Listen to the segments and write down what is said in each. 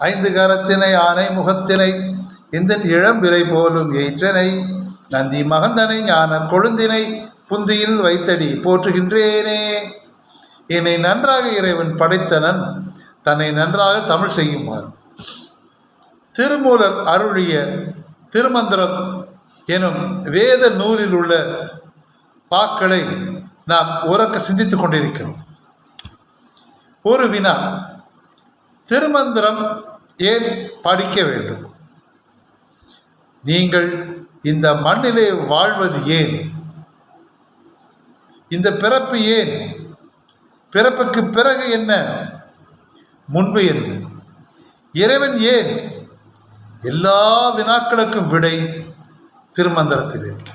ஐந்து கரத்தினை ஆனை முகத்தினை இந்த இளம்பிறை போலும் எயிற்றனை நந்தி மகந்தனை ஞான கொழுந்தினை புந்தியில் வைத்தடி போற்றுகின்றேனே. என்னை நன்றாக இறைவன் படைத்தனன் தன்னை நன்றாக தமிழ் செய்யுமாறு திருமூலர் அருளிய திருமந்திரம் எனும் வேத நூலில் உள்ள பாக்களை நாம் உறக்க சிந்தித்துக் கொண்டிருக்கிறோம். ஒரு வினா: திருமந்திரம் ஏன் படிக்க வேண்டும்? நீங்கள் இந்த மண்ணிலே வாழ்வது ஏன்? இந்த பிறப்பு ஏன்? பிறப்புக்கு பிறகு என்ன? முன்பு என்ன? இறைவன் ஏன்? எல்லா வினாக்களுக்கும் விடை திருமந்திரத்தில் இருக்கு.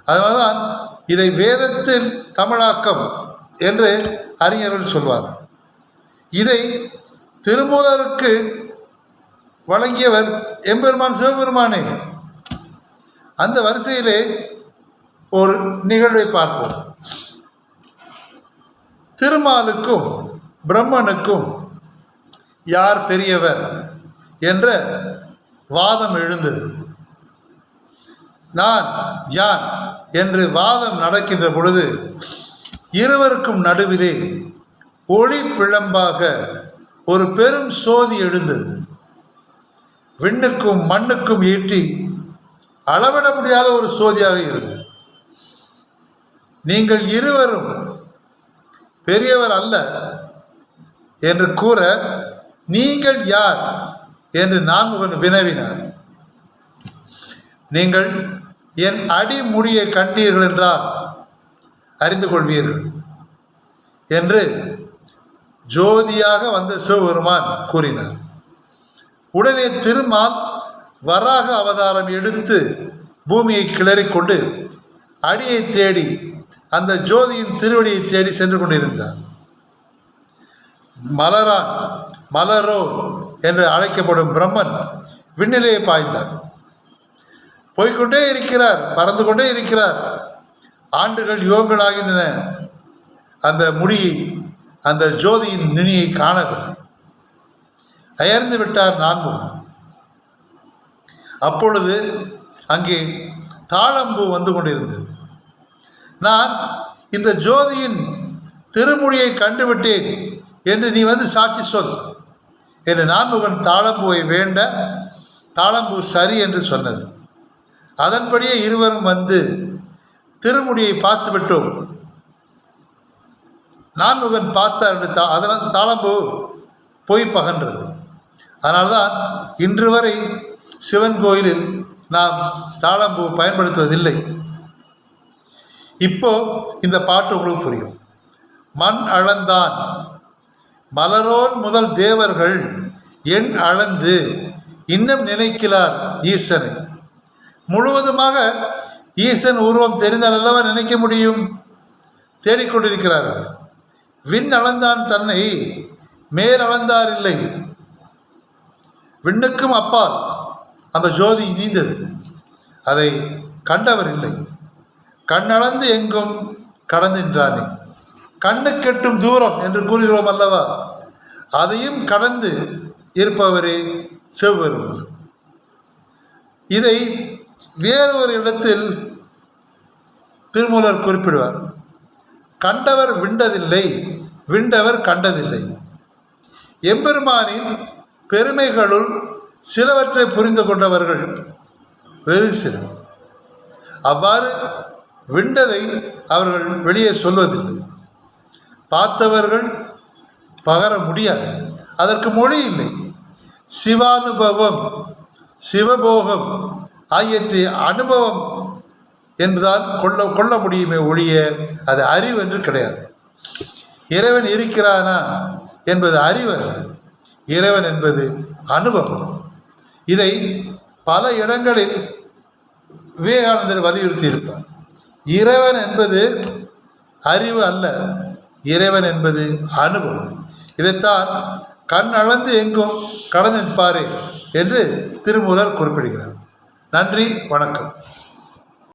அதனால்தான் இதை வேதத்தில் தமிழாக்கம் என்று அறிஞர்கள் சொல்வார். இதை திருமூலருக்கு வழங்கியவர் எம்பெருமான் சிவபெருமானே. அந்த வரிசையிலே ஒரு நிகழ்வை பார்ப்போம். திருமாலுக்கும் பிரம்மனுக்கும் யார் பெரியவர் என்ற வாதம் எழுந்தது. நான் யான் என்று வாதம் நடக்கின்ற பொழுது இருவருக்கும் நடுவிலே ஒளி பிழம்பாக ஒரு பெரும் சோதி எழுந்தது. விண்ணுக்கும் மண்ணுக்கும் ஈட்டி அளவிட முடியாத ஒரு சோதியாக இருந்தது. நீங்கள் இருவரும் பெரியவர் அல்ல என்று கூற, நீங்கள் யார் என்று நான்முகன் வினவினார். நீங்கள் என் அடிமுடியை கண்டீர்கள் என்றால் அறிந்து கொள்வீர்கள் என்று ஜோதியாக வந்த சிவபெருமான் கூறினார். உடனே திருமால் வராக அவதாரம் எடுத்து பூமியை கிளறிக்கொண்டு அடியை தேடி அந்த ஜோதியின் திருவடியை தேடி சென்று கொண்டிருந்தார். மலரான் மலரோ என்று அழைக்கப்படும் பிரம்மன் விண்ணிலே பாய்ந்தார். போய்கொண்டே இருக்கிறார், பறந்து கொண்டே இருக்கிறார். ஆண்டுகள் யுகங்களாகின்றன. அந்த முடியை, அந்த ஜோதியின் நுனியை காணவில்லை. அயர்ந்து விட்டார் நான்முகன். அப்பொழுது அங்கே தாளம்பூ வந்து கொண்டிருந்தது. நான் இந்த ஜோதியின் திருமுடியை கண்டுவிட்டேன் என்று நீ வந்து சாட்சி சொல் என்று நான்முகன் தாளம்பூவை வேண்ட, தாளம்பூ சரி என்று சொன்னது. அதன்படியே இருவரும் வந்து திருமுடியை பார்த்து விட்டோம். நான்முகன் பார்த்தார் என்று அதனால் தாளம்பூ போய் பகன்றது. அதனால்தான் இன்று வரை சிவன் கோயிலில் நாம் தாளம்பூ பயன்படுத்துவதில்லை. இப்போ இந்த பாட்டு உங்களுக்கு புரியும். மண் அளந்தான் மலரோன் முதல் தேவர்கள் எண் அளந்து இன்னும் நினைக்கிறார் ஈசனை. முழுவதுமாக ஈசன் உருவம் தெரிந்தால் அல்லவா நினைக்க முடியும்? தேடிக்கொண்டிருக்கிறார்கள். விண் அளந்தான் தன்னை மேல் அளந்தார் இல்லை. விண்ணுக்கும் அப்பால் அந்த ஜோதி நீந்தது. அதை கண்டவர் இல்லை. கண்ணளந்து எங்கும் கடந்தின்றானே. கண்ணு கெட்டும் தூரம் என்று கூறுகிறோம் அல்லவா? அதையும் கடந்து இருப்பவரே சிவபெருமான். இதை வேறு ஒரு இடத்தில் திருமூலர் குறிப்பிடுவார். கண்டவர் விண்டதில்லை, விண்டவர் கண்டதில்லை. எம்பெருமானின் பெருமைகளுள் சிலவற்றை புரிந்து கொண்டவர்கள் வெறு சிலர். அவ்வாறு விண்டதை அவர்கள் வெளியே சொல்வதில்லை. பார்த்தவர்கள் பகர முடியாது, அதற்கு மொழி இல்லை. சிவானுபவம் சிவபோகம் ஆகியற்றை அனுபவம் என்றுதான் கொள்ள முடியுமே ஒழிய அது அறிவு என்று கிடையாது. இறைவன் இருக்கிறானா என்பது அறிவல்ல, இறைவன் என்பது அனுபவம். இதை பல இடங்களில் விவேகானந்தர் வலியுறுத்தி இருப்பார். இறைவன் என்பது அறிவு அல்ல, இறைவன் என்பது அனுபவம். இதைத்தான் கண் அளந்து எங்கும் கடந்து நிற்பாரே என்று திருமூலர் குறிப்பிடுகிறார். நன்றி, வணக்கம்.